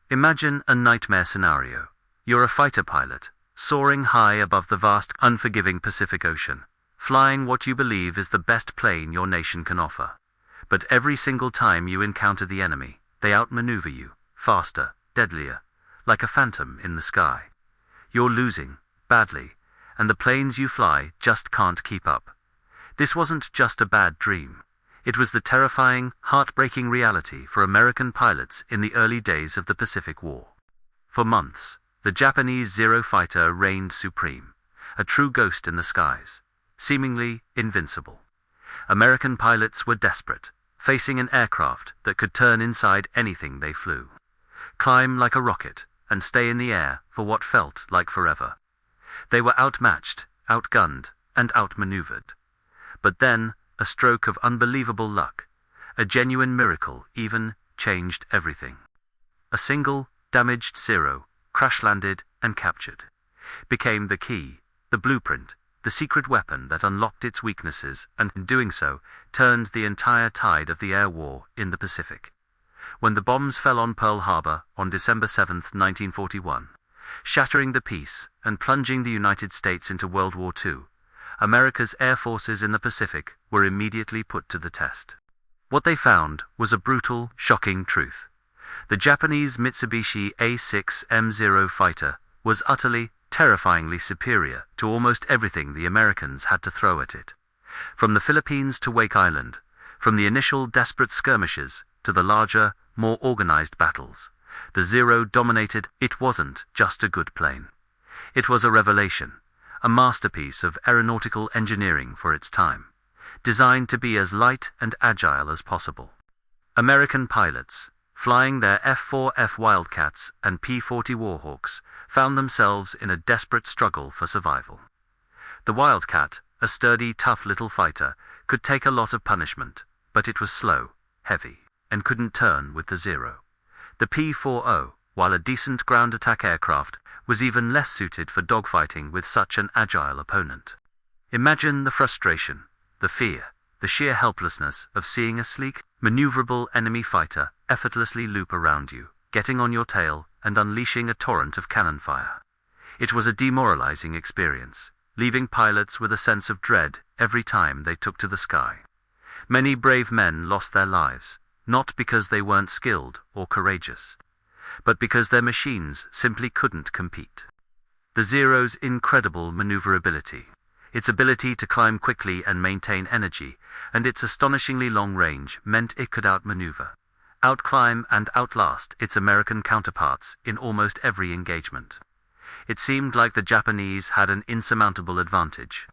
Imagine a nightmare scenario. You're a fighter pilot, soaring high above the vast, unforgiving Pacific Ocean, flying what you believe is the best plane your nation can offer. But every single time you encounter the enemy, they outmaneuver you, faster, deadlier, like a phantom in the sky. You're losing, badly, and the planes you fly just can't keep up. This wasn't just a bad dream. It was the terrifying, heartbreaking reality for American pilots in the early days of the Pacific War. For months, the Japanese Zero fighter reigned supreme, a true ghost in the skies, seemingly invincible. American pilots were desperate, facing an aircraft that could turn inside anything they flew, climb like a rocket, and stay in the air for what felt like forever. They were outmatched, outgunned, and outmaneuvered. But then, a stroke of unbelievable luck, a genuine miracle even, changed everything. A single, damaged Zero, crash-landed and captured, became the key, the blueprint, the secret weapon that unlocked its weaknesses and, in doing so, turned the entire tide of the air war in the Pacific. When the bombs fell on Pearl Harbor on December 7, 1941, shattering the peace and plunging the United States into World War II, America's air forces in the Pacific were immediately put to the test. What they found was a brutal, shocking truth. The Japanese Mitsubishi A6M0 fighter was utterly, terrifyingly superior to almost everything the Americans had to throw at it. From the Philippines to Wake Island, from the initial desperate skirmishes to the larger, more organized battles, the Zero dominated. It wasn't just a good plane. It was a revelation, a masterpiece of aeronautical engineering for its time, designed to be as light and agile as possible. American pilots, flying their F-4F Wildcats and P-40 Warhawks, found themselves in a desperate struggle for survival. The Wildcat, a sturdy, tough little fighter, could take a lot of punishment, but it was slow, heavy, and couldn't turn with the Zero. The P-40, while a decent ground attack aircraft, was even less suited for dogfighting with such an agile opponent. Imagine the frustration, the fear, the sheer helplessness of seeing a sleek, maneuverable enemy fighter effortlessly loop around you, getting on your tail and unleashing a torrent of cannon fire. It was a demoralizing experience, leaving pilots with a sense of dread every time they took to the sky. Many brave men lost their lives, not because they weren't skilled or courageous, but because their machines simply couldn't compete. The Zero's incredible maneuverability, its ability to climb quickly and maintain energy, and its astonishingly long range meant it could outmaneuver, outclimb and outlast its American counterparts in almost every engagement. It seemed like the Japanese had an insurmountable advantage,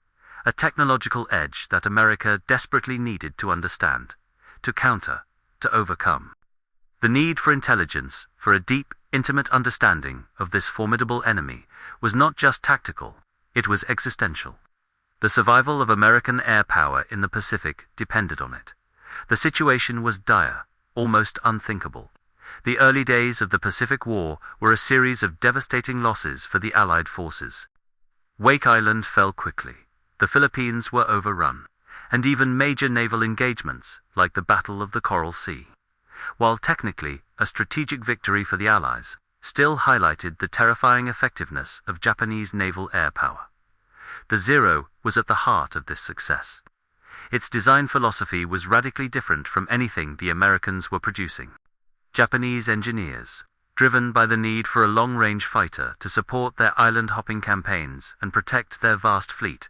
a technological edge that America desperately needed to understand, to counter, to overcome. The need for intelligence, for a deep, intimate understanding of this formidable enemy, was not just tactical, it was existential. The survival of American air power in the Pacific depended on it. The situation was dire, almost unthinkable. The early days of the Pacific War were a series of devastating losses for the Allied forces. Wake Island fell quickly, the Philippines were overrun, and even major naval engagements, like the Battle of the Coral Sea, while technically a strategic victory for the Allies, still highlighted the terrifying effectiveness of Japanese naval air power. The Zero was at the heart of this success. Its design philosophy was radically different from anything the Americans were producing. Japanese engineers, driven by the need for a long-range fighter to support their island-hopping campaigns and protect their vast fleet,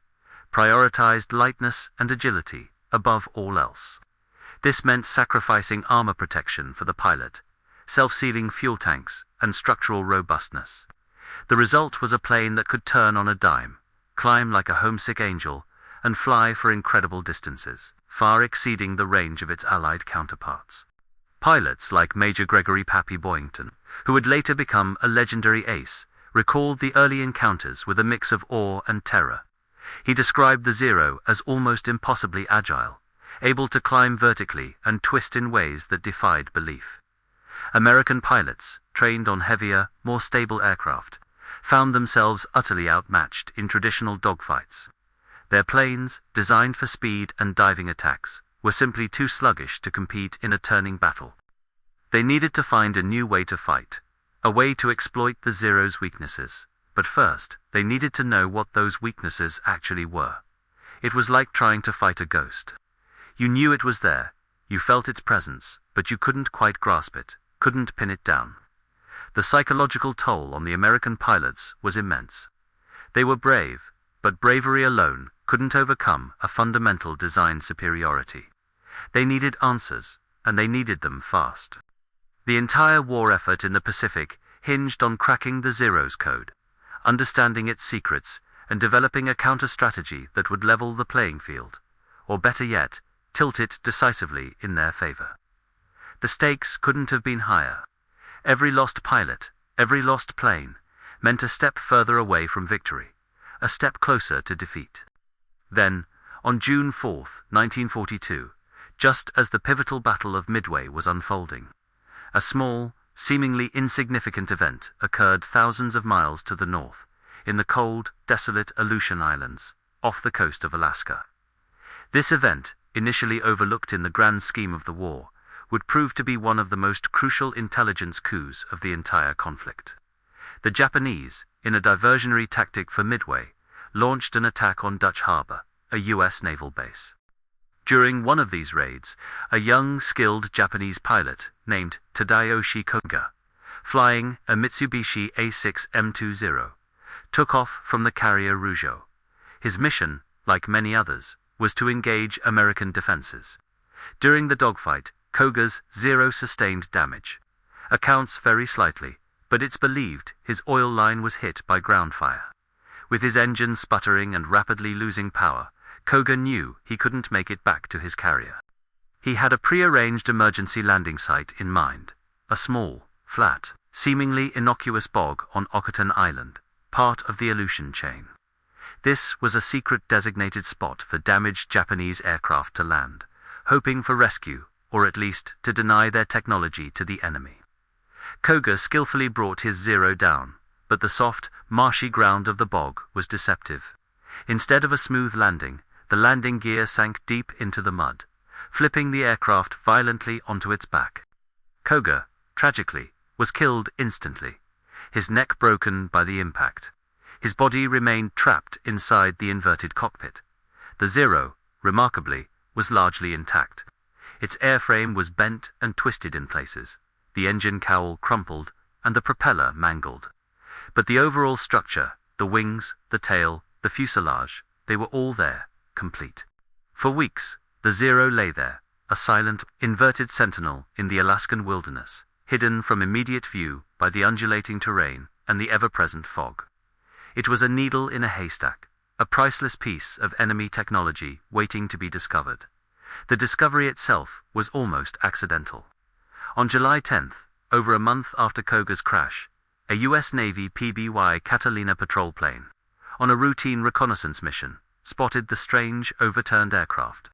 prioritized lightness and agility above all else. This meant sacrificing armor protection for the pilot, self-sealing fuel tanks, and structural robustness. The result was a plane that could turn on a dime, climb like a homesick angel, and fly for incredible distances, far exceeding the range of its Allied counterparts. Pilots like Major Gregory "Pappy" Boyington, who would later become a legendary ace, recalled the early encounters with a mix of awe and terror. He described the Zero as almost impossibly agile, able to climb vertically and twist in ways that defied belief. American pilots, trained on heavier, more stable aircraft, found themselves utterly outmatched in traditional dogfights. Their planes, designed for speed and diving attacks, were simply too sluggish to compete in a turning battle. They needed to find a new way to fight, a way to exploit the Zero's weaknesses. But first, they needed to know what those weaknesses actually were. It was like trying to fight a ghost. You knew it was there, you felt its presence, but you couldn't quite grasp it, couldn't pin it down. The psychological toll on the American pilots was immense. They were brave, but bravery alone couldn't overcome a fundamental design superiority. They needed answers, and they needed them fast. The entire war effort in the Pacific hinged on cracking the Zero's code, understanding its secrets, and developing a counter-strategy that would level the playing field, or better yet, tilt it decisively in their favor. The stakes couldn't have been higher. Every lost pilot, every lost plane, meant a step further away from victory, a step closer to defeat. Then, on June 4, 1942, just as the pivotal Battle of Midway was unfolding, a small, seemingly insignificant event occurred thousands of miles to the north, in the cold, desolate Aleutian Islands, off the coast of Alaska. This event, initially overlooked in the grand scheme of the war, would prove to be one of the most crucial intelligence coups of the entire conflict. The Japanese, in a diversionary tactic for Midway, launched an attack on Dutch Harbor, a U.S. naval base. During one of these raids, a young, skilled Japanese pilot named Tadayoshi Koga, flying a Mitsubishi A6 M20, took off from the carrier Rougeau. His mission, like many others, was to engage American defenses. During the dogfight, Koga's Zero sustained damage. Accounts vary slightly, but it's believed his oil line was hit by ground fire. With his engine sputtering and rapidly losing power, Koga knew he couldn't make it back to his carrier. He had a pre-arranged emergency landing site in mind, a small, flat, seemingly innocuous bog on Okatan Island, part of the Aleutian chain. This was a secret designated spot for damaged Japanese aircraft to land, hoping for rescue, or at least to deny their technology to the enemy. Koga skillfully brought his Zero down, but the soft, marshy ground of the bog was deceptive. Instead of a smooth landing, the landing gear sank deep into the mud, flipping the aircraft violently onto its back. Koga, tragically, was killed instantly, his neck broken by the impact. His body remained trapped inside the inverted cockpit. The Zero, remarkably, was largely intact. Its airframe was bent and twisted in places, the engine cowl crumpled, and the propeller mangled. But the overall structure, the wings, the tail, the fuselage, they were all there, complete. For weeks, the Zero lay there, a silent, inverted sentinel in the Alaskan wilderness, hidden from immediate view by the undulating terrain and the ever-present fog. It was a needle in a haystack, a priceless piece of enemy technology waiting to be discovered. The discovery itself was almost accidental. On July 10th, over a month after Koga's crash, a U.S. Navy PBY Catalina patrol plane, on a routine reconnaissance mission, spotted the strange, overturned aircraft.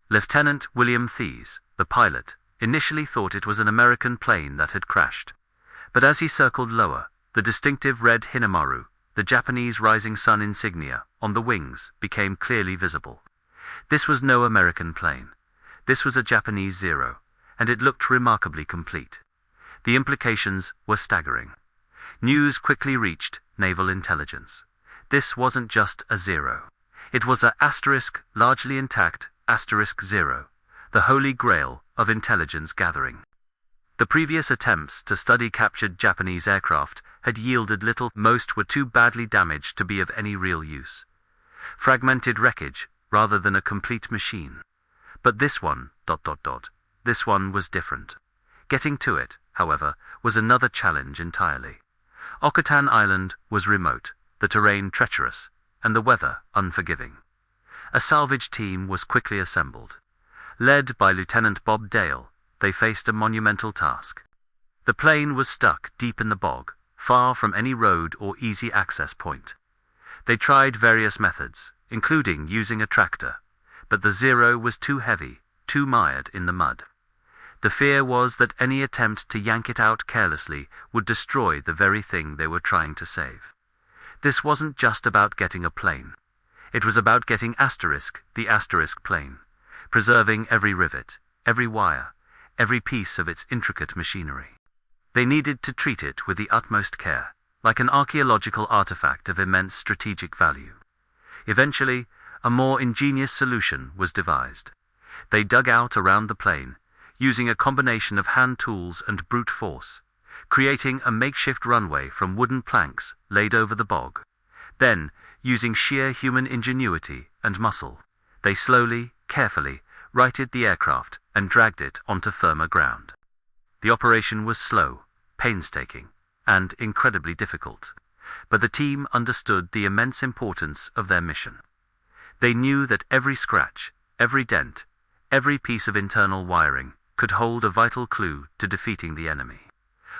Lieutenant William Thies, the pilot, initially thought it was an American plane that had crashed. But as he circled lower, the distinctive red Hinamaru, the Japanese rising sun insignia, on the wings, became clearly visible. This was no American plane. This was a Japanese Zero, and it looked remarkably complete. The implications were staggering. News quickly reached naval intelligence. This wasn't just a Zero. It was a asterisk, largely intact, *0, the holy grail of intelligence gathering. The previous attempts to study captured Japanese aircraft had yielded little. Most were too badly damaged to be of any real use. Fragmented wreckage, rather than a complete machine. But this one, this one was different. Getting to it, however, was another challenge entirely. Okatan Island was remote, the terrain treacherous, and the weather unforgiving. A salvage team was quickly assembled. Led by Lieutenant Bob Dale, they faced a monumental task. The plane was stuck deep in the bog, far from any road or easy access point. They tried various methods, including using a tractor, but the Zero was too heavy, too mired in the mud. The fear was that any attempt to yank it out carelessly would destroy the very thing they were trying to save. This wasn't just about getting a plane. It was about getting the asterisk plane, preserving every rivet, every wire, every piece of its intricate machinery. They needed to treat it with the utmost care, like an archaeological artifact of immense strategic value. Eventually, a more ingenious solution was devised. They dug out around the plane, using a combination of hand tools and brute force, creating a makeshift runway from wooden planks laid over the bog. Then, using sheer human ingenuity and muscle, they slowly, carefully, righted the aircraft and dragged it onto firmer ground. The operation was slow, painstaking, and incredibly difficult, but the team understood the immense importance of their mission. They knew that every scratch, every dent, every piece of internal wiring could hold a vital clue to defeating the enemy.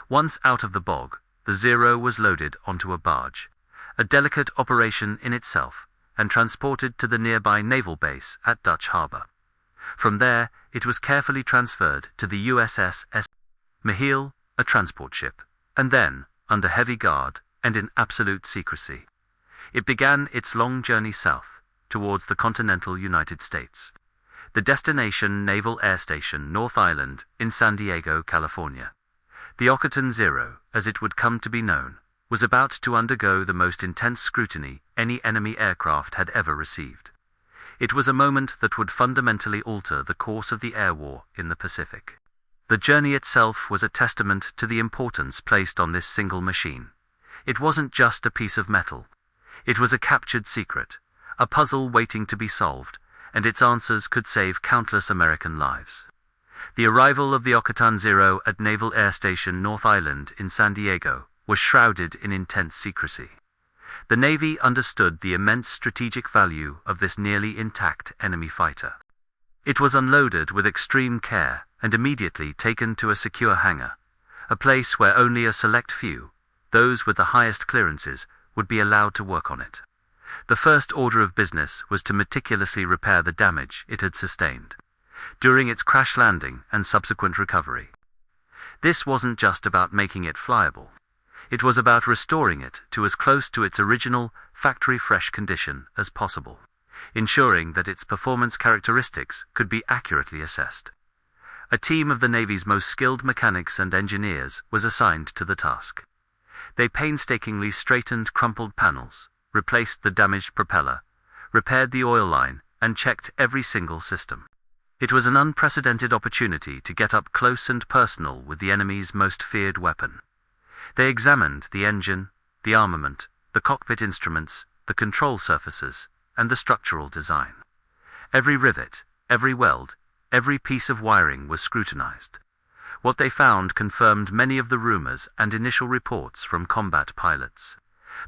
Once out of the bog, the Zero was loaded onto a barge, a delicate operation in itself, and transported to the nearby naval base at Dutch Harbor. From there, it was carefully transferred to the USS Michiel, a transport ship, and then, under heavy guard and in absolute secrecy, it began its long journey south, towards the continental United States. The destination Naval Air Station North Island in San Diego, California. The Okatan Zero, as it would come to be known, was about to undergo the most intense scrutiny any enemy aircraft had ever received. It was a moment that would fundamentally alter the course of the air war in the Pacific. The journey itself was a testament to the importance placed on this single machine. It wasn't just a piece of metal. It was a captured secret, a puzzle waiting to be solved, and its answers could save countless American lives. The arrival of the Okatan Zero at Naval Air Station North Island in San Diego was shrouded in intense secrecy. The Navy understood the immense strategic value of this nearly intact enemy fighter. It was unloaded with extreme care and immediately taken to a secure hangar, a place where only a select few, those with the highest clearances, would be allowed to work on it. The first order of business was to meticulously repair the damage it had sustained during its crash landing and subsequent recovery. This wasn't just about making it flyable. It was about restoring it to as close to its original, factory-fresh condition as possible, ensuring that its performance characteristics could be accurately assessed. A team of the Navy's most skilled mechanics and engineers was assigned to the task. They painstakingly straightened crumpled panels, replaced the damaged propeller, repaired the oil line, and checked every single system. It was an unprecedented opportunity to get up close and personal with the enemy's most feared weapon. They examined the engine, the armament, the cockpit instruments, the control surfaces, and the structural design. Every rivet, every weld, every piece of wiring was scrutinized. What they found confirmed many of the rumors and initial reports from combat pilots,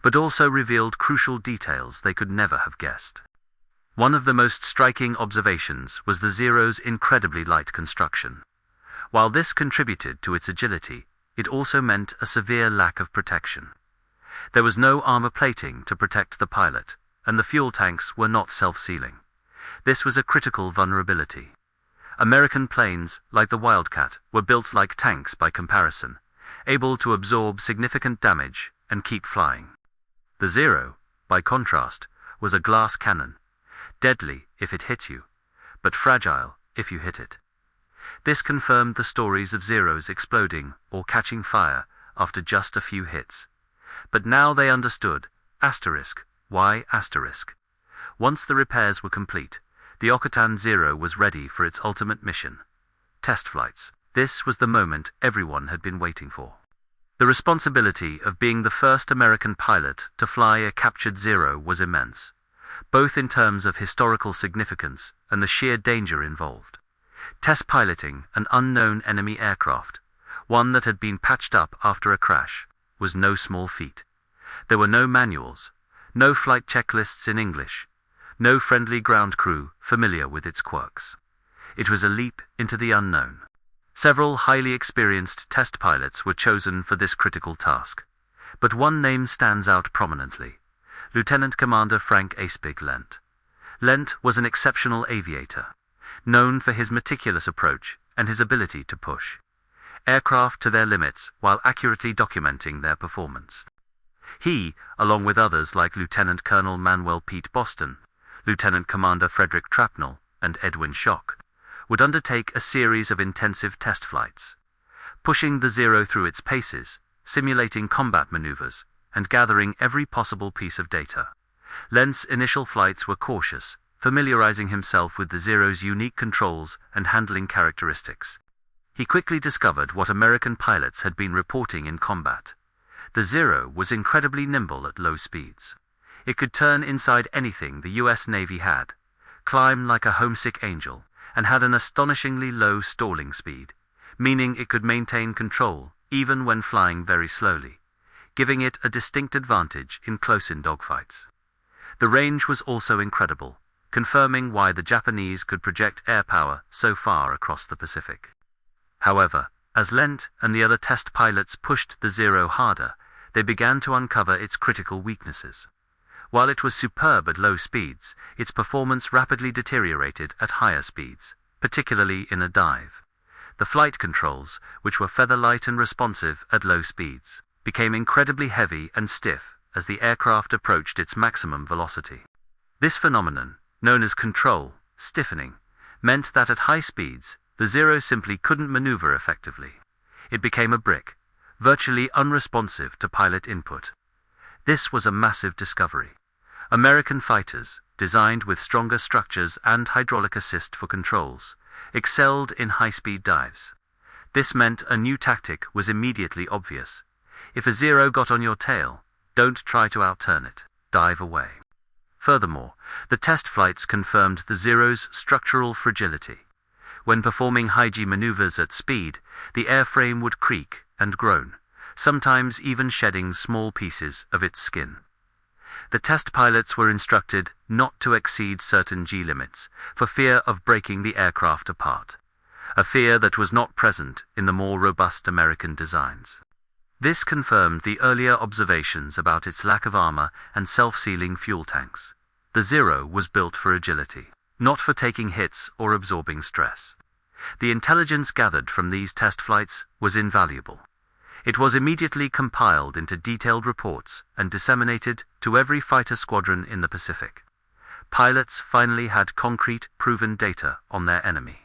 but also revealed crucial details they could never have guessed. One of the most striking observations was the Zero's incredibly light construction. While this contributed to its agility, it also meant a severe lack of protection. There was no armor plating to protect the pilot, and the fuel tanks were not self-sealing. This was a critical vulnerability. American planes, like the Wildcat, were built like tanks by comparison, able to absorb significant damage and keep flying. The Zero, by contrast, was a glass cannon, deadly if it hit you, but fragile if you hit it. This confirmed the stories of Zeros exploding or catching fire after just a few hits. But now they understood, why asterisk. Once the repairs were complete, the Okatan Zero was ready for its ultimate mission: test flights. This was the moment everyone had been waiting for. The responsibility of being the first American pilot to fly a captured Zero was immense, both in terms of historical significance and the sheer danger involved. Test piloting an unknown enemy aircraft, one that had been patched up after a crash, was no small feat. There were no manuals, no flight checklists in English, no friendly ground crew familiar with its quirks. It was a leap into the unknown. Several highly experienced test pilots were chosen for this critical task, but one name stands out prominently: Lieutenant Commander Frank Aspig Lent. Lent was an exceptional aviator, known for his meticulous approach and his ability to push aircraft to their limits while accurately documenting their performance. He, along with others like Lieutenant Colonel Manuel Pete Boston, Lieutenant Commander Frederick Trapnell, and Edwin Schock, would undertake a series of intensive test flights. pushing the Zero through its paces, simulating combat maneuvers, and gathering every possible piece of data. Lent's initial flights were cautious, familiarizing himself with the Zero's unique controls and handling characteristics. He quickly discovered what American pilots had been reporting in combat. The Zero was incredibly nimble at low speeds. It could turn inside anything the U.S. Navy had, climb like a homesick angel, and had an astonishingly low stalling speed, meaning it could maintain control even when flying very slowly, giving it a distinct advantage in close-in dogfights. The range was also incredible, confirming why the Japanese could project air power so far across the Pacific. However, as Lent and the other test pilots pushed the Zero harder, they began to uncover its critical weaknesses. While it was superb at low speeds, its performance rapidly deteriorated at higher speeds, particularly in a dive. The flight controls, which were feather-light and responsive at low speeds, became incredibly heavy and stiff as the aircraft approached its maximum velocity. This phenomenon, known as control stiffening, meant that at high speeds, the Zero simply couldn't maneuver effectively. It became a brick, virtually unresponsive to pilot input. This was a massive discovery. American fighters, designed with stronger structures and hydraulic assist for controls, excelled in high-speed dives. This meant a new tactic was immediately obvious. If a Zero got on your tail, don't try to outturn it. Dive away. Furthermore, the test flights confirmed the Zero's structural fragility. When performing high-G maneuvers at speed, the airframe would creak and groan, sometimes even shedding small pieces of its skin. The test pilots were instructed not to exceed certain G limits for fear of breaking the aircraft apart, a fear that was not present in the more robust American designs. This confirmed the earlier observations about its lack of armor and self-sealing fuel tanks. The Zero was built for agility, not for taking hits or absorbing stress. The intelligence gathered from these test flights was invaluable. It was immediately compiled into detailed reports and disseminated to every fighter squadron in the Pacific. Pilots finally had concrete, proven data on their enemy.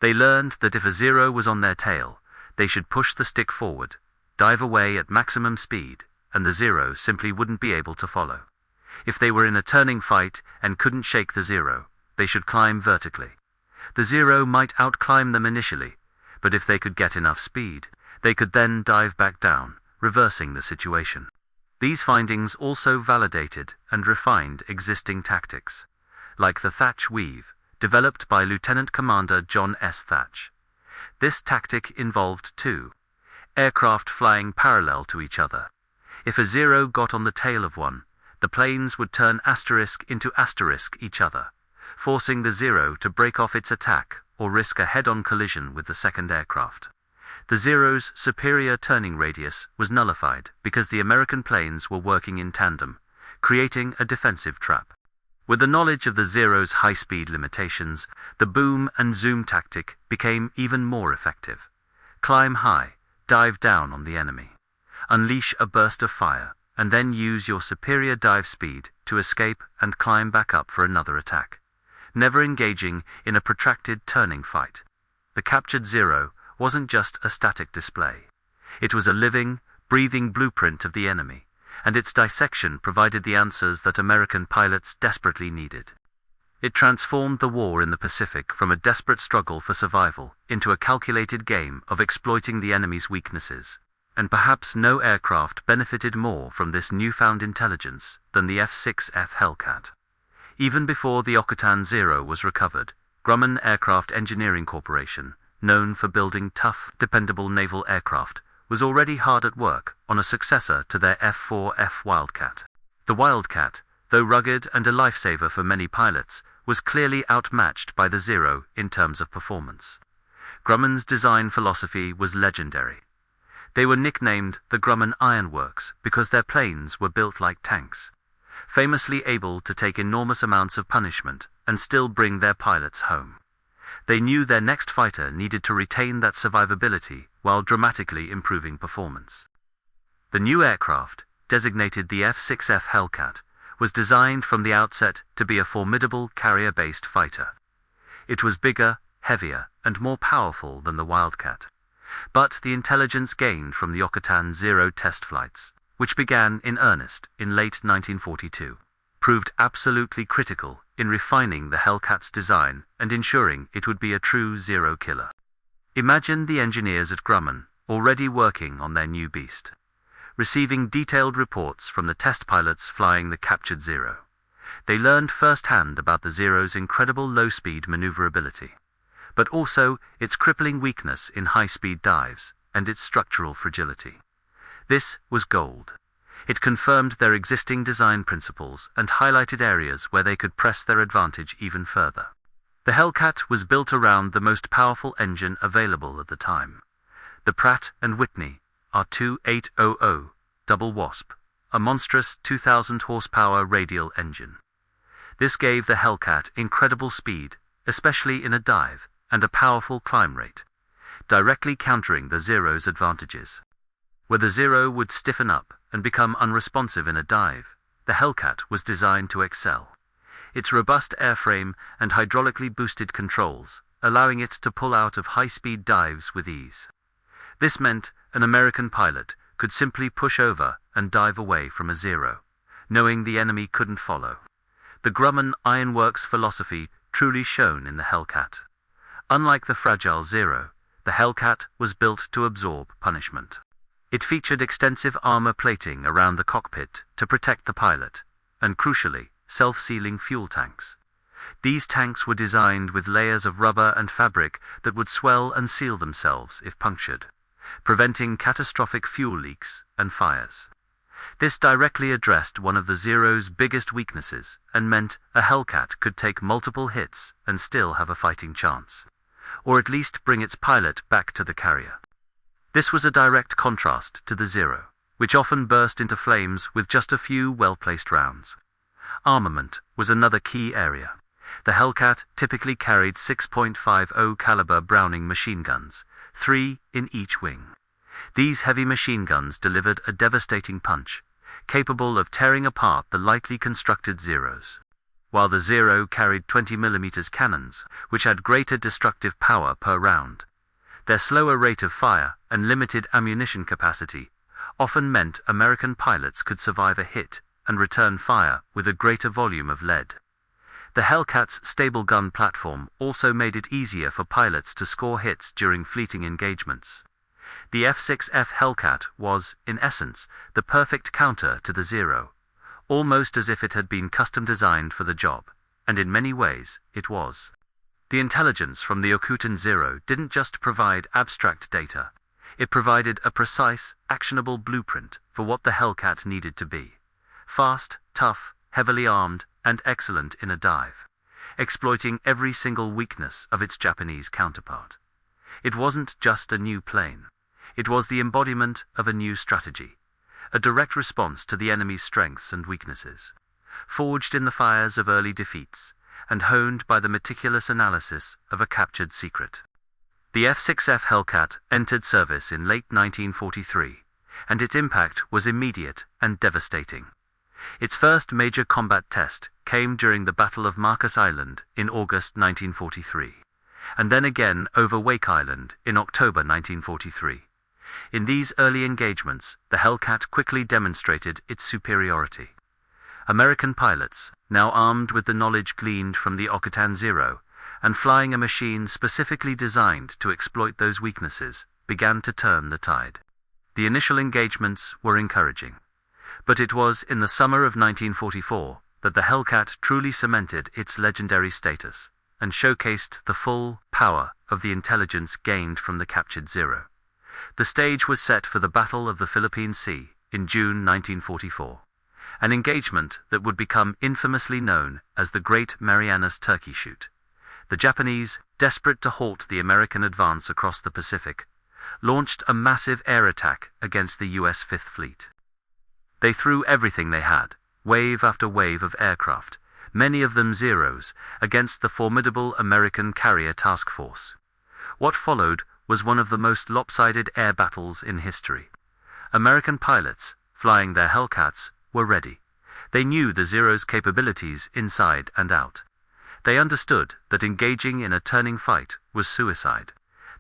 They learned that if a Zero was on their tail, they should push the stick forward, dive away at maximum speed, and the Zero simply wouldn't be able to follow. If they were in a turning fight and couldn't shake the Zero, they should climb vertically. The Zero might outclimb them initially, but if they could get enough speed, they could then dive back down, reversing the situation. These findings also validated and refined existing tactics, like the Thatch Weave, developed by Lieutenant Commander John S. Thatch. This tactic involved two aircraft flying parallel to each other. If a Zero got on the tail of one, the planes would turn asterisk into asterisk each other, forcing the Zero to break off its attack or risk a head-on collision with the second aircraft. The Zero's superior turning radius was nullified because the American planes were working in tandem, creating a defensive trap. With the knowledge of the Zero's high-speed limitations, the boom and zoom tactic became even more effective. Climb high, dive down on the enemy. Unleash a burst of fire, and then use your superior dive speed to escape and climb back up for another attack, never engaging in a protracted turning fight. The captured Zero wasn't just a static display. It was a living, breathing blueprint of the enemy, and its dissection provided the answers that American pilots desperately needed. It transformed the war in the Pacific from a desperate struggle for survival into a calculated game of exploiting the enemy's weaknesses, and perhaps no aircraft benefited more from this newfound intelligence than the F-6F Hellcat. Even before the Okatan Zero was recovered, Grumman Aircraft Engineering Corporation, known for building tough, dependable naval aircraft, was already hard at work on a successor to their F-4F Wildcat. The Wildcat, though rugged and a lifesaver for many pilots, was clearly outmatched by the Zero in terms of performance. Grumman's design philosophy was legendary. They were nicknamed the Grumman Iron Works because their planes were built like tanks, famously able to take enormous amounts of punishment and still bring their pilots home. They knew their next fighter needed to retain that survivability while dramatically improving performance. The new aircraft, designated the F-6F Hellcat, was designed from the outset to be a formidable carrier-based fighter. It was bigger, heavier, and more powerful than the Wildcat. But the intelligence gained from the Okatan Zero test flights, which began in earnest in late 1942, proved absolutely critical in refining the Hellcat's design and ensuring it would be a true Zero killer. Imagine the engineers at Grumman already working on their new beast, receiving detailed reports from the test pilots flying the captured Zero. They learned firsthand about the Zero's incredible low-speed maneuverability, but also its crippling weakness in high-speed dives and its structural fragility. This was gold. It confirmed their existing design principles and highlighted areas where they could press their advantage even further. The Hellcat was built around the most powerful engine available at the time, the Pratt & Whitney R2800 Double Wasp, a monstrous 2,000 horsepower radial engine. This gave the Hellcat incredible speed, especially in a dive, and a powerful climb rate, directly countering the Zero's advantages. Where the Zero would stiffen up and become unresponsive in a dive, the Hellcat was designed to excel. Its robust airframe and hydraulically boosted controls, allowing it to pull out of high-speed dives with ease. This meant an American pilot could simply push over and dive away from a Zero, knowing the enemy couldn't follow. The Grumman Ironworks philosophy truly shone in the Hellcat. Unlike the fragile Zero, the Hellcat was built to absorb punishment. It featured extensive armor plating around the cockpit to protect the pilot, and crucially, self-sealing fuel tanks. These tanks were designed with layers of rubber and fabric that would swell and seal themselves if punctured, preventing catastrophic fuel leaks and fires. This directly addressed one of the Zero's biggest weaknesses and meant a Hellcat could take multiple hits and still have a fighting chance, or at least bring its pilot back to the carrier. This was a direct contrast to the Zero, which often burst into flames with just a few well-placed rounds. Armament was another key area. The Hellcat typically carried 6.50 caliber Browning machine guns, 3 in each wing. These heavy machine guns delivered a devastating punch, capable of tearing apart the lightly constructed Zeros. While the Zero carried 20mm cannons, which had greater destructive power per round, their slower rate of fire and limited ammunition capacity often meant American pilots could survive a hit and return fire with a greater volume of lead. The Hellcat's stable gun platform also made it easier for pilots to score hits during fleeting engagements. The F-6F Hellcat was, in essence, the perfect counter to the Zero, almost as if it had been custom designed for the job, and in many ways, it was. The intelligence from the Okatan Zero didn't just provide abstract data, it provided a precise, actionable blueprint for what the Hellcat needed to be. Fast, tough, heavily armed, and excellent in a dive, exploiting every single weakness of its Japanese counterpart. It wasn't just a new plane. It was the embodiment of a new strategy, a direct response to the enemy's strengths and weaknesses, forged in the fires of early defeats, and honed by the meticulous analysis of a captured secret. The F-6F Hellcat entered service in late 1943, and its impact was immediate and devastating. Its first major combat test came during the Battle of Marcus Island in August 1943, and then again over Wake Island in October 1943. In these early engagements, the Hellcat quickly demonstrated its superiority. American pilots, now armed with the knowledge gleaned from the Okatan Zero, and flying a machine specifically designed to exploit those weaknesses, began to turn the tide. The initial engagements were encouraging, but it was in the summer of 1944 that the Hellcat truly cemented its legendary status and showcased the full power of the intelligence gained from the captured Zero. The stage was set for the Battle of the Philippine Sea in June 1944. An engagement that would become infamously known as the Great Marianas Turkey Shoot. The Japanese, desperate to halt the American advance across the Pacific, launched a massive air attack against the U.S. Fifth Fleet. They threw everything they had, wave after wave of aircraft, many of them Zeros, against the formidable American carrier task force. What followed was one of the most lopsided air battles in history. American pilots, flying their Hellcats, were ready. They knew the Zero's capabilities inside and out. They understood that engaging in a turning fight was suicide,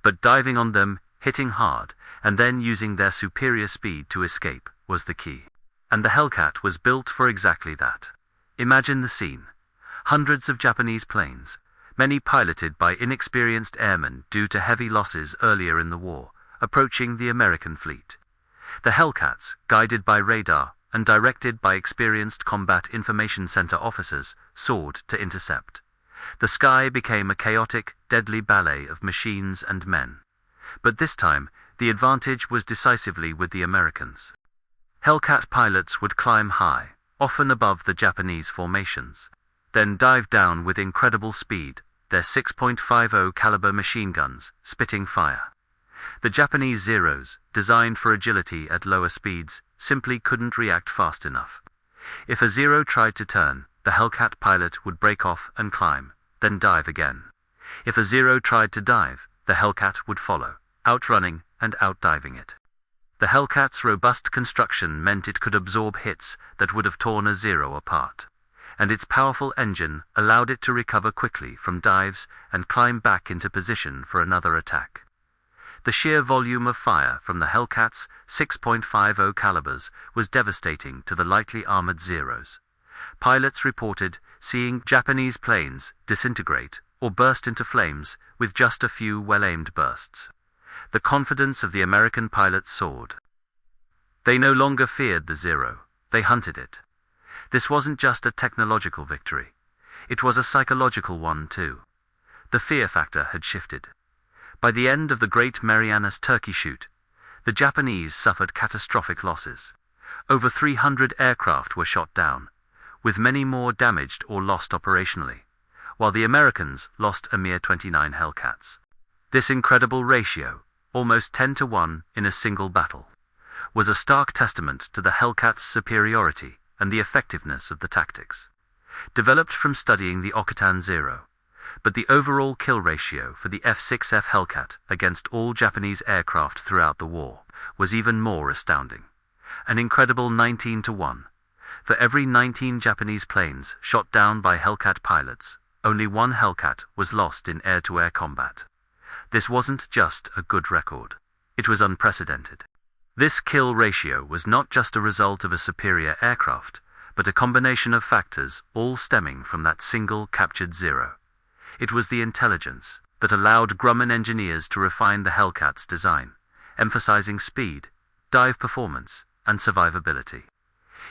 but diving on them, hitting hard, and then using their superior speed to escape, was the key. And the Hellcat was built for exactly that. Imagine the scene. Hundreds of Japanese planes, many piloted by inexperienced airmen due to heavy losses earlier in the war, approaching the American fleet. The Hellcats, guided by radar and directed by experienced Combat Information Center officers, soared to intercept. The sky became a chaotic, deadly ballet of machines and men. But this time, the advantage was decisively with the Americans. Hellcat pilots would climb high, often above the Japanese formations, then dive down with incredible speed, their 6.50 caliber machine guns spitting fire. The Japanese Zeros, designed for agility at lower speeds, simply couldn't react fast enough. If a Zero tried to turn, the Hellcat pilot would break off and climb, then dive again. If a Zero tried to dive, the Hellcat would follow, outrunning and outdiving it. The Hellcat's robust construction meant it could absorb hits that would have torn a Zero apart, and its powerful engine allowed it to recover quickly from dives and climb back into position for another attack. The sheer volume of fire from the Hellcat's 6.50 calibers was devastating to the lightly armored Zeros. Pilots reported seeing Japanese planes disintegrate or burst into flames with just a few well-aimed bursts. The confidence of the American pilots soared. They no longer feared the Zero, they hunted it. This wasn't just a technological victory. It was a psychological one too. The fear factor had shifted. By the end of the Great Marianas Turkey Shoot, the Japanese suffered catastrophic losses. Over 300 aircraft were shot down, with many more damaged or lost operationally, while the Americans lost a mere 29 Hellcats. This incredible ratio, almost 10-1 in a single battle, was a stark testament to the Hellcat's superiority and the effectiveness of the tactics. Developed from studying the Okutan Zero, but the overall kill ratio for the F-6F Hellcat against all Japanese aircraft throughout the war was even more astounding. An incredible 19-1. For every 19 Japanese planes shot down by Hellcat pilots, only one Hellcat was lost in air-to-air combat. This wasn't just a good record. It was unprecedented. This kill ratio was not just a result of a superior aircraft, but a combination of factors all stemming from that single captured Zero. It was the intelligence that allowed Grumman engineers to refine the Hellcat's design, emphasizing speed, dive performance, and survivability.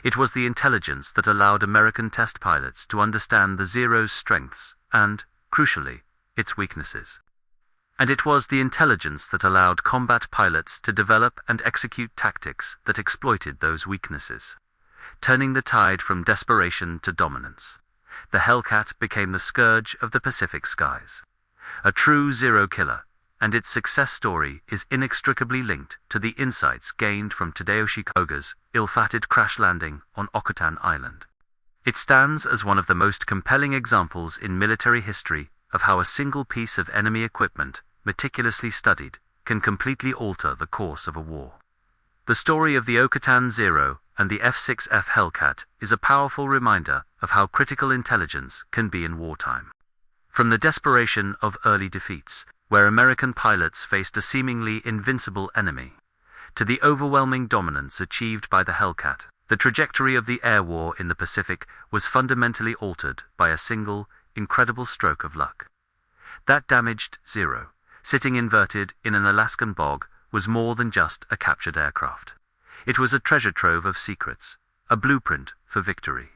It was the intelligence that allowed American test pilots to understand the Zero's strengths and, crucially, its weaknesses. And it was the intelligence that allowed combat pilots to develop and execute tactics that exploited those weaknesses, turning the tide from desperation to dominance. The Hellcat became the scourge of the Pacific skies. A true Zero killer, and its success story is inextricably linked to the insights gained from Tadayoshi Koga's ill-fated crash landing on Okutan Island. It stands as one of the most compelling examples in military history of how a single piece of enemy equipment, meticulously studied, can completely alter the course of a war. The story of the Okutan Zero and the F-6F Hellcat is a powerful reminder of how critical intelligence can be in wartime. From the desperation of early defeats, where American pilots faced a seemingly invincible enemy, to the overwhelming dominance achieved by the Hellcat, the trajectory of the air war in the Pacific was fundamentally altered by a single, incredible stroke of luck. That damaged Zero, sitting inverted in an Alaskan bog, was more than just a captured aircraft. It was a treasure trove of secrets, a blueprint for victory.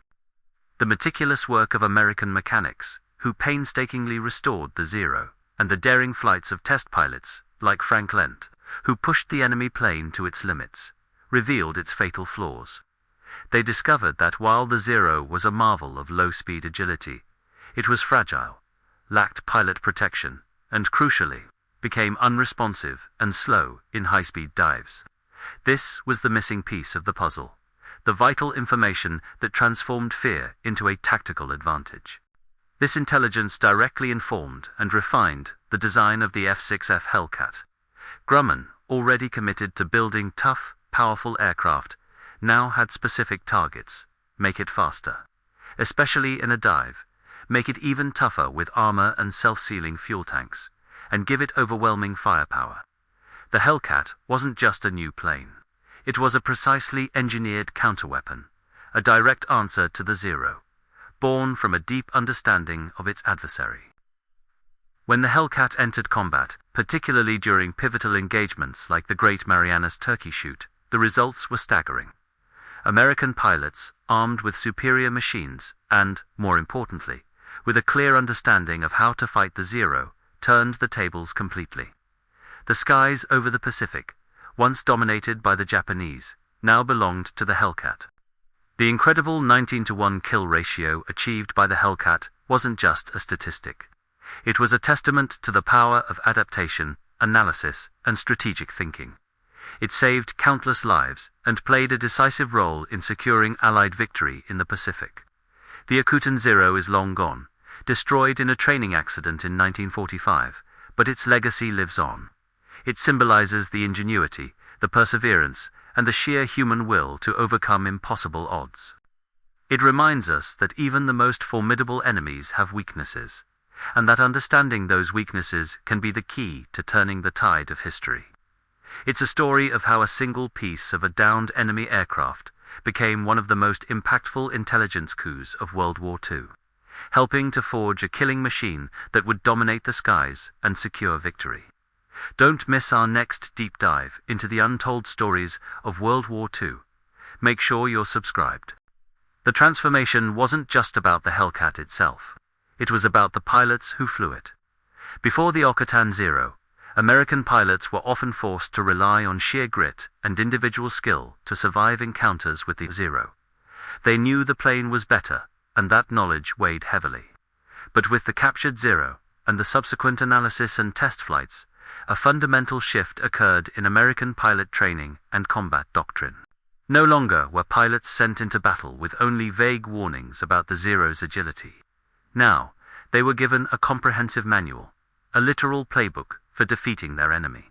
The meticulous work of American mechanics, who painstakingly restored the Zero, and the daring flights of test pilots, like Frank Lent, who pushed the enemy plane to its limits, revealed its fatal flaws. They discovered that while the Zero was a marvel of low-speed agility, it was fragile, lacked pilot protection, and crucially, became unresponsive and slow in high-speed dives. This was the missing piece of the puzzle, the vital information that transformed fear into a tactical advantage. This intelligence directly informed and refined the design of the F-6F Hellcat. Grumman, already committed to building tough, powerful aircraft, now had specific targets: make it faster, especially in a dive, make it even tougher with armor and self-sealing fuel tanks, and give it overwhelming firepower. The Hellcat wasn't just a new plane. It was a precisely engineered counterweapon, a direct answer to the Zero, born from a deep understanding of its adversary. When the Hellcat entered combat, particularly during pivotal engagements like the Great Marianas Turkey Shoot, the results were staggering. American pilots, armed with superior machines and, more importantly, with a clear understanding of how to fight the Zero, turned the tables completely. The skies over the Pacific, once dominated by the Japanese, now belonged to the Hellcat. The incredible 19-to-1 kill ratio achieved by the Hellcat wasn't just a statistic. It was a testament to the power of adaptation, analysis, and strategic thinking. It saved countless lives and played a decisive role in securing Allied victory in the Pacific. The Akutan Zero is long gone, destroyed in a training accident in 1945, but its legacy lives on. It symbolizes the ingenuity, the perseverance, and the sheer human will to overcome impossible odds. It reminds us that even the most formidable enemies have weaknesses, and that understanding those weaknesses can be the key to turning the tide of history. It's a story of how a single piece of a downed enemy aircraft became one of the most impactful intelligence coups of World War II, helping to forge a killing machine that would dominate the skies and secure victory. Don't miss our next deep dive into the untold stories of World War II. Make sure you're subscribed. The transformation wasn't just about the Hellcat itself. It was about the pilots who flew it. Before the Akutan Zero, American pilots were often forced to rely on sheer grit and individual skill to survive encounters with the Zero. They knew the plane was better, and that knowledge weighed heavily. But with the captured Zero, and the subsequent analysis and test flights, a fundamental shift occurred in American pilot training and combat doctrine. No longer were pilots sent into battle with only vague warnings about the Zero's agility. Now, they were given a comprehensive manual, a literal playbook for defeating their enemy.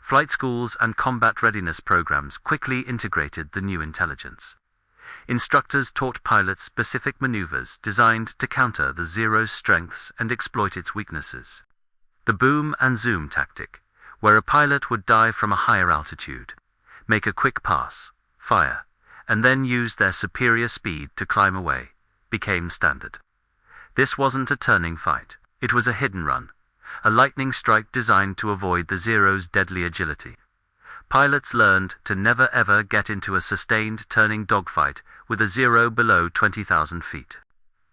Flight schools and combat readiness programs quickly integrated the new intelligence. Instructors taught pilots specific maneuvers designed to counter the Zero's strengths and exploit its weaknesses. The boom and zoom tactic, where a pilot would dive from a higher altitude, make a quick pass, fire, and then use their superior speed to climb away, became standard. This wasn't a turning fight. It was a hidden run, a lightning strike designed to avoid the Zero's deadly agility. Pilots learned to never ever get into a sustained turning dogfight with a Zero below 20,000 feet.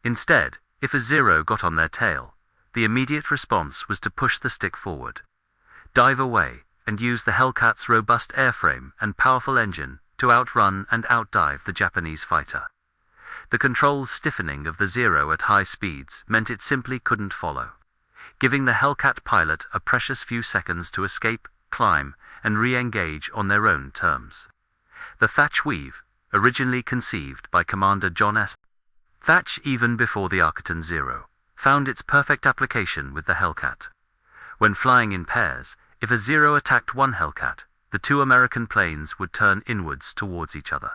Instead, if a Zero got on their tail, the immediate response was to push the stick forward, dive away, and use the Hellcat's robust airframe and powerful engine to outrun and outdive the Japanese fighter. The control stiffening of the Zero at high speeds meant it simply couldn't follow, giving the Hellcat pilot a precious few seconds to escape, climb, and re-engage on their own terms. The Thatch Weave, originally conceived by Commander John S. Thatch even before the Akutan Zero, found its perfect application with the Hellcat. When flying in pairs, if a Zero attacked one Hellcat, the two American planes would turn inwards towards each other.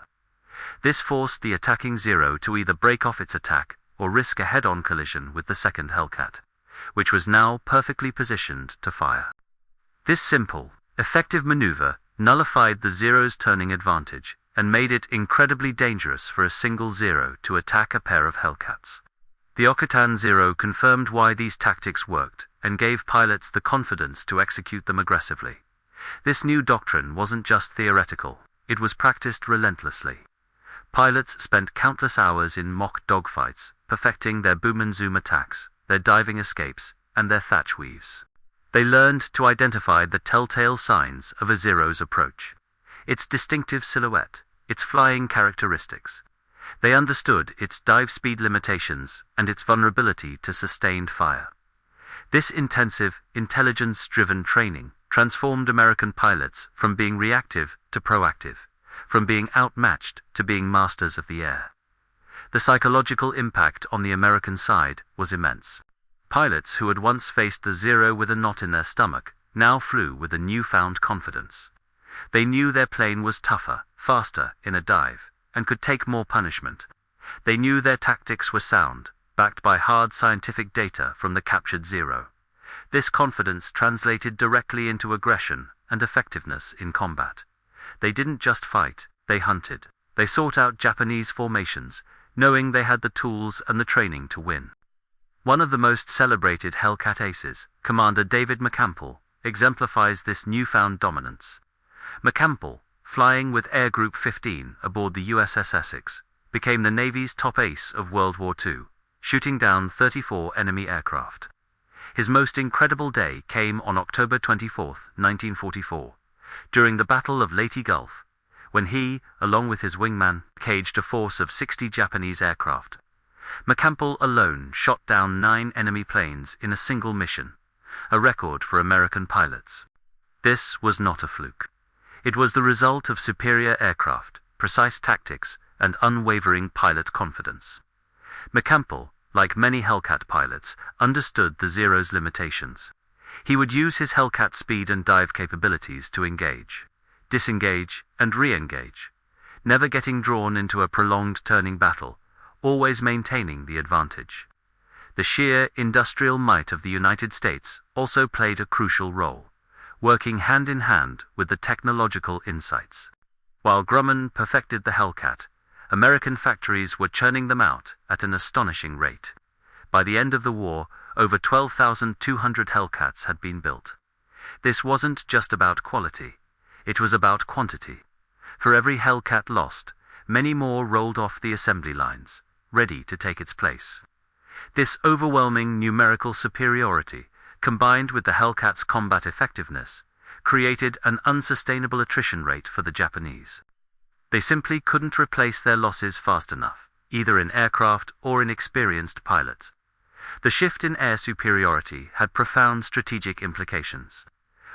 This forced the attacking Zero to either break off its attack or risk a head-on collision with the second Hellcat, which was now perfectly positioned to fire. This simple, effective maneuver nullified the Zero's turning advantage and made it incredibly dangerous for a single Zero to attack a pair of Hellcats. The Akutan Zero confirmed why these tactics worked and gave pilots the confidence to execute them aggressively. This new doctrine wasn't just theoretical, it was practiced relentlessly. Pilots spent countless hours in mock dogfights, perfecting their boom and zoom attacks, their diving escapes, and their Thatch weaves. They learned to identify the telltale signs of a Zero's approach, its distinctive silhouette, its flying characteristics. They understood its dive speed limitations and its vulnerability to sustained fire. This intensive, intelligence-driven training transformed American pilots from being reactive to proactive, from being outmatched to being masters of the air. The psychological impact on the American side was immense. Pilots who had once faced the Zero with a knot in their stomach now flew with a newfound confidence. They knew their plane was tougher, faster in a dive, and could take more punishment. They knew their tactics were sound, backed by hard scientific data from the captured Zero. This confidence translated directly into aggression and effectiveness in combat. They didn't just fight, they hunted. They sought out Japanese formations, knowing they had the tools and the training to win. One of the most celebrated Hellcat aces, Commander David McCampbell, exemplifies this newfound dominance. McCampbell, flying with Air Group 15 aboard the USS Essex, became the Navy's top ace of World War II, shooting down 34 enemy aircraft. His most incredible day came on October 24, 1944, during the Battle of Leyte Gulf, when he, along with his wingman, caged a force of 60 Japanese aircraft. McCampbell alone shot down 9 enemy planes in a single mission, a record for American pilots. This was not a fluke. It was the result of superior aircraft, precise tactics, and unwavering pilot confidence. McCampbell, like many Hellcat pilots, understood the Zero's limitations. He would use his Hellcat speed and dive capabilities to engage, disengage, and re-engage, never getting drawn into a prolonged turning battle, always maintaining the advantage. The sheer industrial might of the United States also played a crucial role, working hand in hand with the technological insights. While Grumman perfected the Hellcat, American factories were churning them out at an astonishing rate. By the end of the war, over 12,200 Hellcats had been built. This wasn't just about quality, it was about quantity. For every Hellcat lost, many more rolled off the assembly lines, ready to take its place. This overwhelming numerical superiority, combined with the Hellcat's combat effectiveness, created an unsustainable attrition rate for the Japanese. They simply couldn't replace their losses fast enough, either in aircraft or in experienced pilots. The shift in air superiority had profound strategic implications.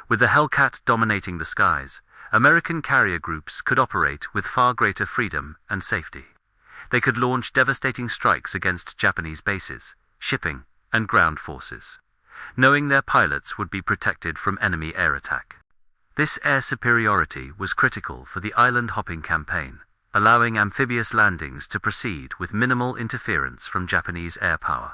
With the Hellcat dominating the skies, American carrier groups could operate with far greater freedom and safety. They could launch devastating strikes against Japanese bases, shipping, and ground forces, knowing their pilots would be protected from enemy air attack. This air superiority was critical for the island-hopping campaign, allowing amphibious landings to proceed with minimal interference from Japanese air power.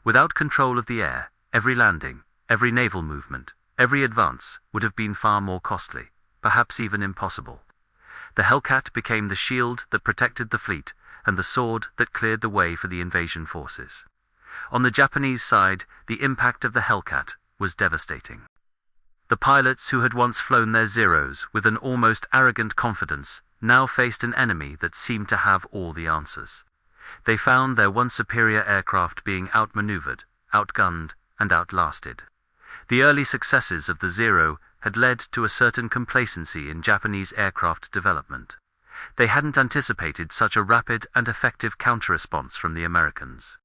Without control of the air, every landing, every naval movement, every advance would have been far more costly, perhaps even impossible. The Hellcat became the shield that protected the fleet and the sword that cleared the way for the invasion forces. On the Japanese side, the impact of the Hellcat was devastating. The pilots who had once flown their Zeros with an almost arrogant confidence now faced an enemy that seemed to have all the answers. They found their once superior aircraft being outmaneuvered, outgunned, and outlasted. The early successes of the Zero had led to a certain complacency in Japanese aircraft development. They hadn't anticipated such a rapid and effective counter-response from the Americans.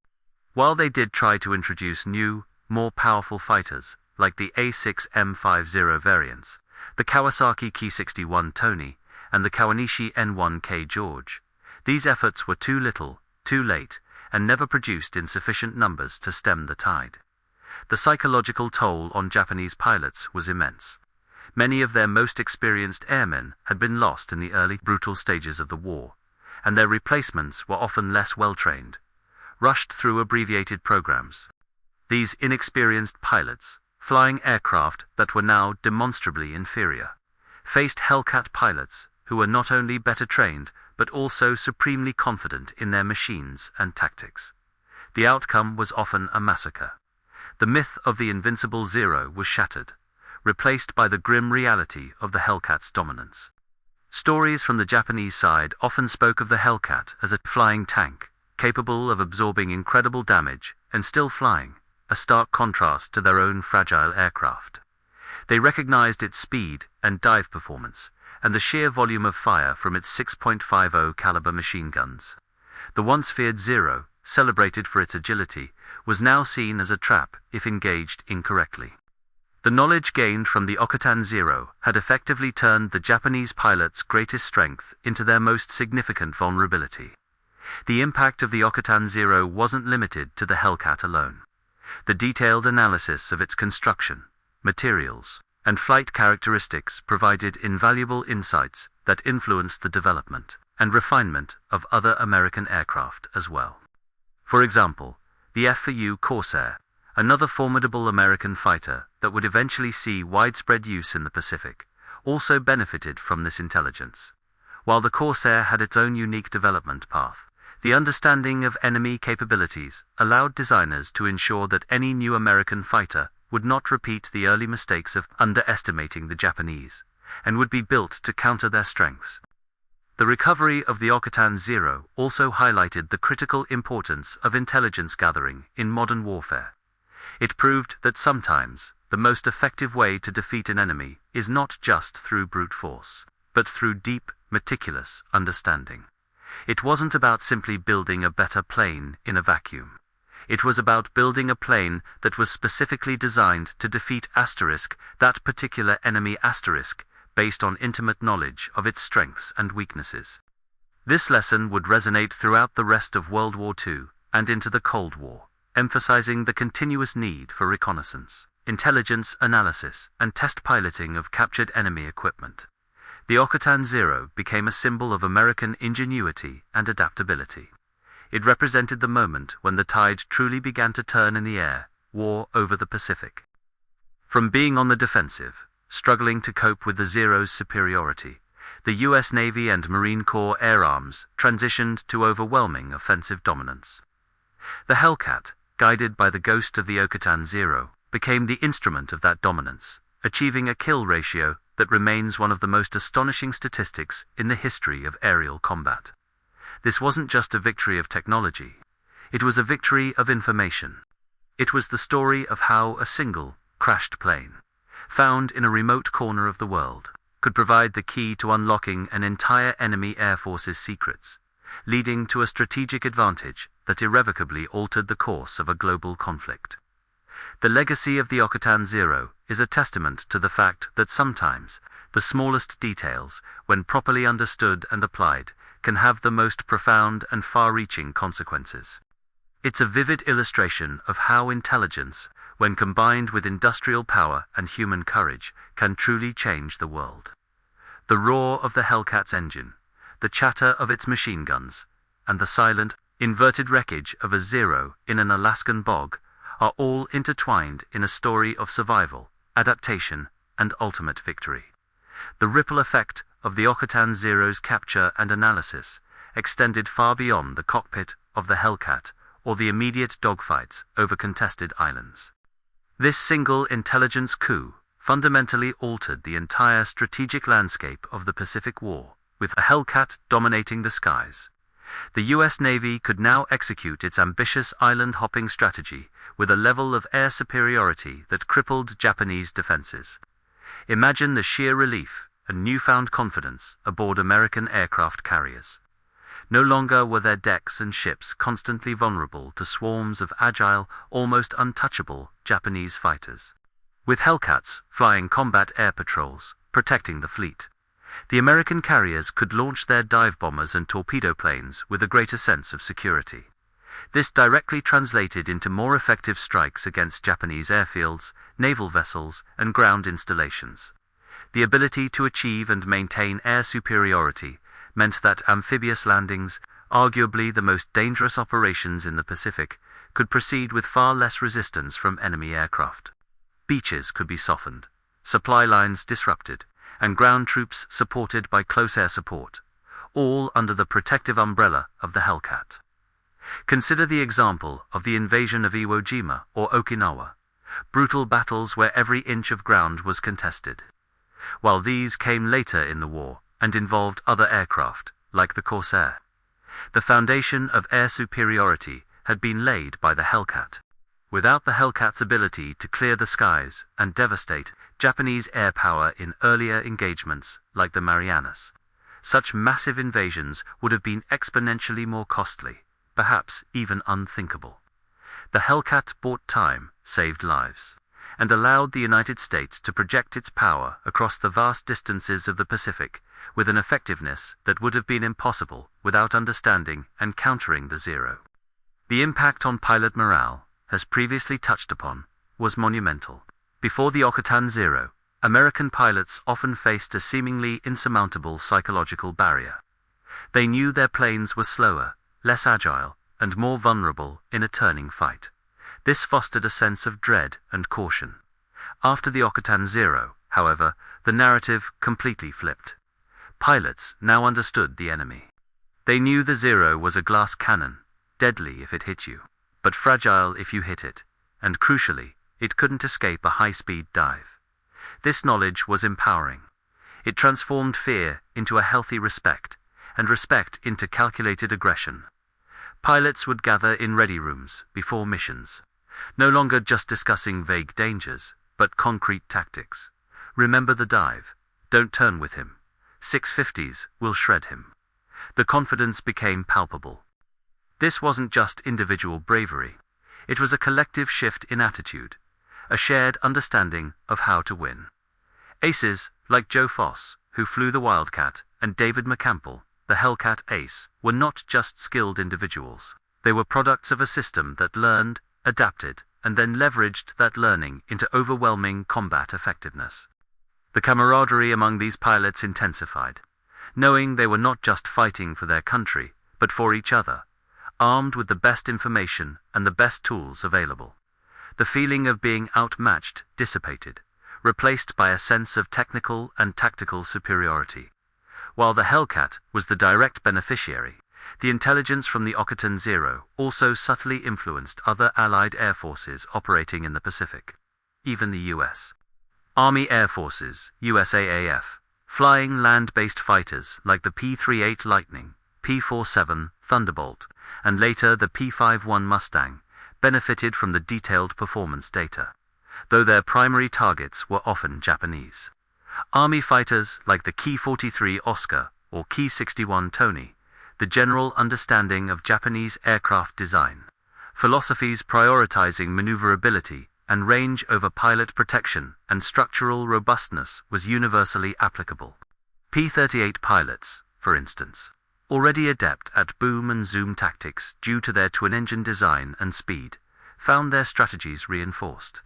While they did try to introduce new, more powerful fighters, like the A6M50 variants, the Kawasaki Ki-61 Tony, and the Kawanishi N1K George, these efforts were too little, too late, and never produced in sufficient numbers to stem the tide. The psychological toll on Japanese pilots was immense. Many of their most experienced airmen had been lost in the early, brutal stages of the war, and their replacements were often less well-trained, rushed through abbreviated programs. These inexperienced pilots, flying aircraft that were now demonstrably inferior, faced Hellcat pilots who were not only better trained but also supremely confident in their machines and tactics. The outcome was often a massacre. The myth of the invincible Zero was shattered, replaced by the grim reality of the Hellcat's dominance. Stories from the Japanese side often spoke of the Hellcat as a flying tank, capable of absorbing incredible damage and still flying, a stark contrast to their own fragile aircraft. They recognized its speed and dive performance, and the sheer volume of fire from its 6.50 caliber machine guns. The once feared Zero, celebrated for its agility, was now seen as a trap if engaged incorrectly. The knowledge gained from the Okutan Zero had effectively turned the Japanese pilots' greatest strength into their most significant vulnerability. The impact of the Okutan Zero wasn't limited to the Hellcat alone. The detailed analysis of its construction, materials, and flight characteristics provided invaluable insights that influenced the development and refinement of other American aircraft as well. For example, the F-4U Corsair, another formidable American fighter that would eventually see widespread use in the Pacific, also benefited from this intelligence. While the Corsair had its own unique development path, the understanding of enemy capabilities allowed designers to ensure that any new American fighter would not repeat the early mistakes of underestimating the Japanese, and would be built to counter their strengths. The recovery of the Okutan Zero also highlighted the critical importance of intelligence gathering in modern warfare. It proved that sometimes the most effective way to defeat an enemy is not just through brute force, but through deep, meticulous understanding. It wasn't about simply building a better plane in a vacuum. It was about building a plane that was specifically designed to defeat that particular enemy based on intimate knowledge of its strengths and weaknesses. This lesson would resonate throughout the rest of World War II and into the Cold War, emphasizing the continuous need for reconnaissance, intelligence analysis, and test piloting of captured enemy equipment. The Okutan Zero became a symbol of American ingenuity and adaptability. It represented the moment when the tide truly began to turn in the air war over the Pacific. From being on the defensive, struggling to cope with the Zero's superiority, the U.S. Navy and Marine Corps air arms transitioned to overwhelming offensive dominance. The Hellcat, guided by the ghost of the Okutan Zero, became the instrument of that dominance, achieving a kill ratio that remains one of the most astonishing statistics in the history of aerial combat. This wasn't just a victory of technology, it was a victory of information. It was the story of how a single, crashed plane, found in a remote corner of the world, could provide the key to unlocking an entire enemy air force's secrets, leading to a strategic advantage that irrevocably altered the course of a global conflict. The legacy of the Okutan Zero is a testament to the fact that sometimes the smallest details, when properly understood and applied, can have the most profound and far-reaching consequences. It's a vivid illustration of how intelligence, when combined with industrial power and human courage, can truly change the world. The roar of the Hellcat's engine, the chatter of its machine guns, and the silent, inverted wreckage of a Zero in an Alaskan bog are all intertwined in a story of survival, adaptation, and ultimate victory. The ripple effect of the Okutan Zero's capture and analysis extended far beyond the cockpit of the Hellcat or the immediate dogfights over contested islands. This single intelligence coup fundamentally altered the entire strategic landscape of the Pacific War, with the Hellcat dominating the skies. The U.S. Navy could now execute its ambitious island-hopping strategy with a level of air superiority that crippled Japanese defenses. Imagine the sheer relief and newfound confidence aboard American aircraft carriers. No longer were their decks and ships constantly vulnerable to swarms of agile, almost untouchable Japanese fighters. With Hellcats flying combat air patrols, protecting the fleet, the American carriers could launch their dive bombers and torpedo planes with a greater sense of security. This directly translated into more effective strikes against Japanese airfields, naval vessels, and ground installations. The ability to achieve and maintain air superiority meant that amphibious landings, arguably the most dangerous operations in the Pacific, could proceed with far less resistance from enemy aircraft. Beaches could be softened, supply lines disrupted, and ground troops supported by close air support, all under the protective umbrella of the Hellcat. Consider the example of the invasion of Iwo Jima or Okinawa, brutal battles where every inch of ground was contested. While these came later in the war and involved other aircraft, like the Corsair, the foundation of air superiority had been laid by the Hellcat. Without the Hellcat's ability to clear the skies and devastate Japanese air power in earlier engagements like the Marianas, such massive invasions would have been exponentially more costly, perhaps even unthinkable. The Hellcat bought time, saved lives, and allowed the United States to project its power across the vast distances of the Pacific with an effectiveness that would have been impossible without understanding and countering the Zero. The impact on pilot morale, as previously touched upon, was monumental. Before the Okutan Zero, American pilots often faced a seemingly insurmountable psychological barrier. They knew their planes were slower, less agile, and more vulnerable in a turning fight. This fostered a sense of dread and caution. After the Okatan Zero, however, the narrative completely flipped. Pilots now understood the enemy. They knew the Zero was a glass cannon, deadly if it hit you, but fragile if you hit it, and crucially, it couldn't escape a high-speed dive. This knowledge was empowering. It transformed fear into a healthy respect, and respect into calculated aggression. Pilots would gather in ready rooms before missions, no longer just discussing vague dangers, but concrete tactics. Remember the dive. Don't turn with him. 650s will shred him. The confidence became palpable. This wasn't just individual bravery. It was a collective shift in attitude, a shared understanding of how to win. Aces, like Joe Foss, who flew the Wildcat, and David McCampbell, the Hellcat ace, were not just skilled individuals. They were products of a system that learned, adapted, and then leveraged that learning into overwhelming combat effectiveness. The camaraderie among these pilots intensified, knowing they were not just fighting for their country, but for each other, armed with the best information and the best tools available. The feeling of being outmatched dissipated, replaced by a sense of technical and tactical superiority. While the Hellcat was the direct beneficiary, the intelligence from the Okatan Zero also subtly influenced other Allied air forces operating in the Pacific. Even the U.S. Army Air Forces, USAAF, flying land-based fighters like the P-38 Lightning, P-47 Thunderbolt, and later the P-51 Mustang, benefited from the detailed performance data, though their primary targets were often Japanese. Army fighters like the Ki-43 Oscar or Ki-61 Tony, the general understanding of Japanese aircraft design, philosophies prioritizing maneuverability and range over pilot protection and structural robustness was universally applicable. P-38 pilots, for instance, already adept at boom and zoom tactics due to their twin-engine design and speed, found their strategies reinforced.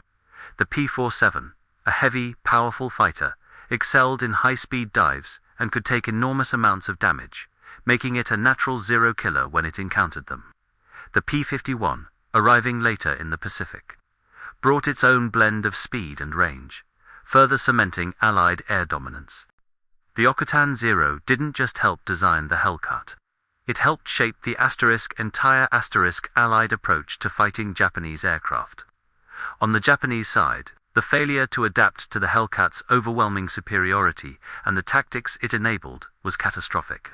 The P-47, a heavy, powerful fighter, excelled in high-speed dives and could take enormous amounts of damage, making it a natural zero killer when it encountered them. The P-51, arriving later in the Pacific, brought its own blend of speed and range, further cementing Allied air dominance. The Okatan Zero didn't just help design the Hellcat. It helped shape the entire Allied approach to fighting Japanese aircraft. On the Japanese side, the failure to adapt to the Hellcat's overwhelming superiority and the tactics it enabled was catastrophic.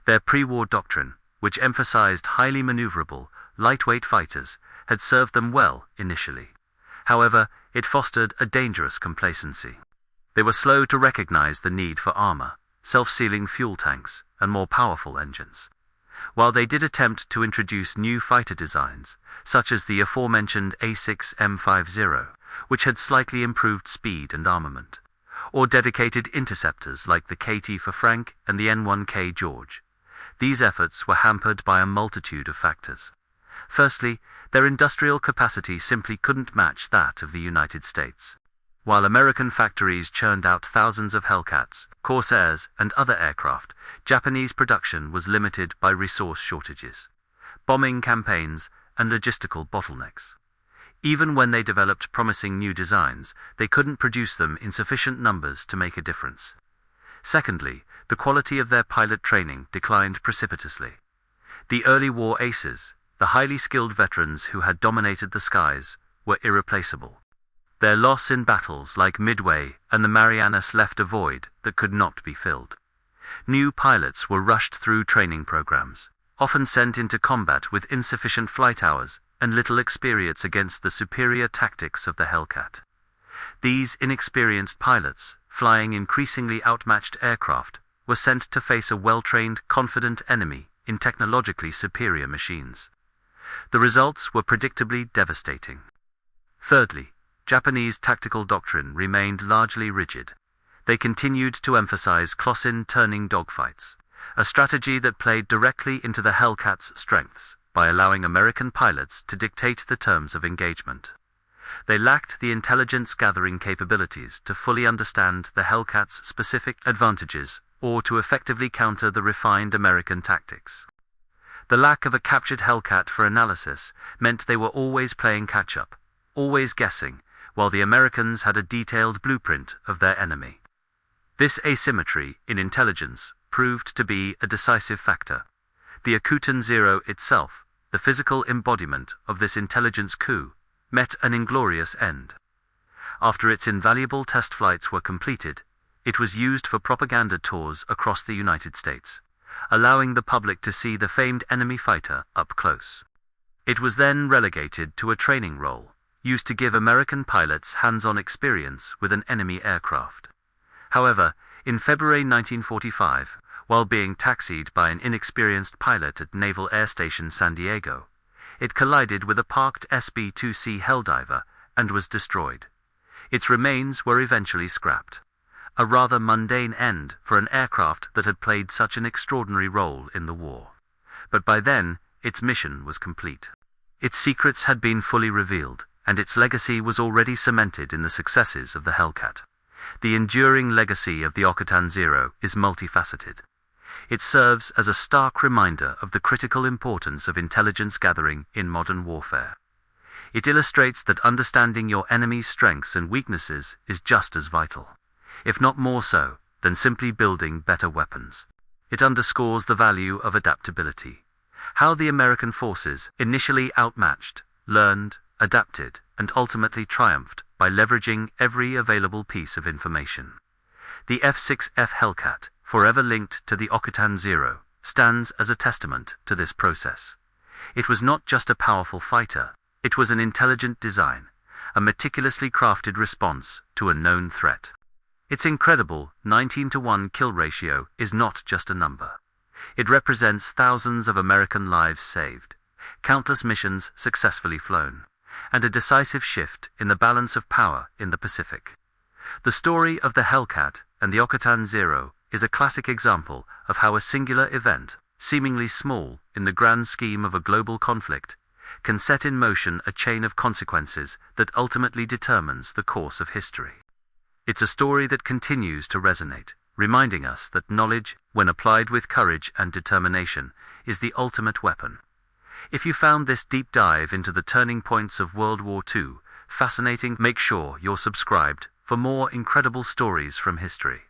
Their pre-war doctrine, which emphasized highly maneuverable, lightweight fighters, had served them well initially. However, it fostered a dangerous complacency. They were slow to recognize the need for armor, self-sealing fuel tanks, and more powerful engines. While they did attempt to introduce new fighter designs, such as the aforementioned A6M50, which had slightly improved speed and armament, or dedicated interceptors like the KT for Frank and the N1K George, these efforts were hampered by a multitude of factors. Firstly, their industrial capacity simply couldn't match that of the United States. While American factories churned out thousands of Hellcats, Corsairs, and other aircraft, Japanese production was limited by resource shortages, bombing campaigns, and logistical bottlenecks. Even when they developed promising new designs, they couldn't produce them in sufficient numbers to make a difference. Secondly, the quality of their pilot training declined precipitously. The early war aces, the highly skilled veterans who had dominated the skies, were irreplaceable. Their loss in battles like Midway and the Marianas left a void that could not be filled. New pilots were rushed through training programs, often sent into combat with insufficient flight hours and little experience against the superior tactics of the Hellcat. These inexperienced pilots, flying increasingly outmatched aircraft, were sent to face a well-trained, confident enemy in technologically superior machines. The results were predictably devastating. Thirdly, Japanese tactical doctrine remained largely rigid. They continued to emphasize close-in turning dogfights, a strategy that played directly into the Hellcat's strengths by allowing American pilots to dictate the terms of engagement. They lacked the intelligence-gathering capabilities to fully understand the Hellcat's specific advantages or to effectively counter the refined American tactics. The lack of a captured Hellcat for analysis meant they were always playing catch-up, always guessing, while the Americans had a detailed blueprint of their enemy. This asymmetry in intelligence proved to be a decisive factor. The Akutan Zero itself, the physical embodiment of this intelligence coup, met an inglorious end. After its invaluable test flights were completed, it was used for propaganda tours across the United States, allowing the public to see the famed enemy fighter up close. It was then relegated to a training role, used to give American pilots hands-on experience with an enemy aircraft. However, in February 1945, while being taxied by an inexperienced pilot at Naval Air Station San Diego, it collided with a parked SB-2C Helldiver and was destroyed. Its remains were eventually scrapped. A rather mundane end for an aircraft that had played such an extraordinary role in the war. But by then, its mission was complete. Its secrets had been fully revealed, and its legacy was already cemented in the successes of the Hellcat. The enduring legacy of the Akutan Zero is multifaceted. It serves as a stark reminder of the critical importance of intelligence gathering in modern warfare. It illustrates that understanding your enemy's strengths and weaknesses is just as vital, if not more so, than simply building better weapons. It underscores the value of adaptability, how the American forces, initially outmatched, learned, adapted, and ultimately triumphed by leveraging every available piece of information. The F-6F Hellcat, forever linked to the Akutan Zero, stands as a testament to this process. It was not just a powerful fighter, it was an intelligent design, a meticulously crafted response to a known threat. Its incredible 19-to-1 kill ratio is not just a number. It represents thousands of American lives saved, countless missions successfully flown, and a decisive shift in the balance of power in the Pacific. The story of the Hellcat and the Akutan Zero is a classic example of how a singular event, seemingly small in the grand scheme of a global conflict, can set in motion a chain of consequences that ultimately determines the course of history. It's a story that continues to resonate, reminding us that knowledge, when applied with courage and determination, is the ultimate weapon. If you found this deep dive into the turning points of World War II fascinating, make sure you're subscribed for more incredible stories from history.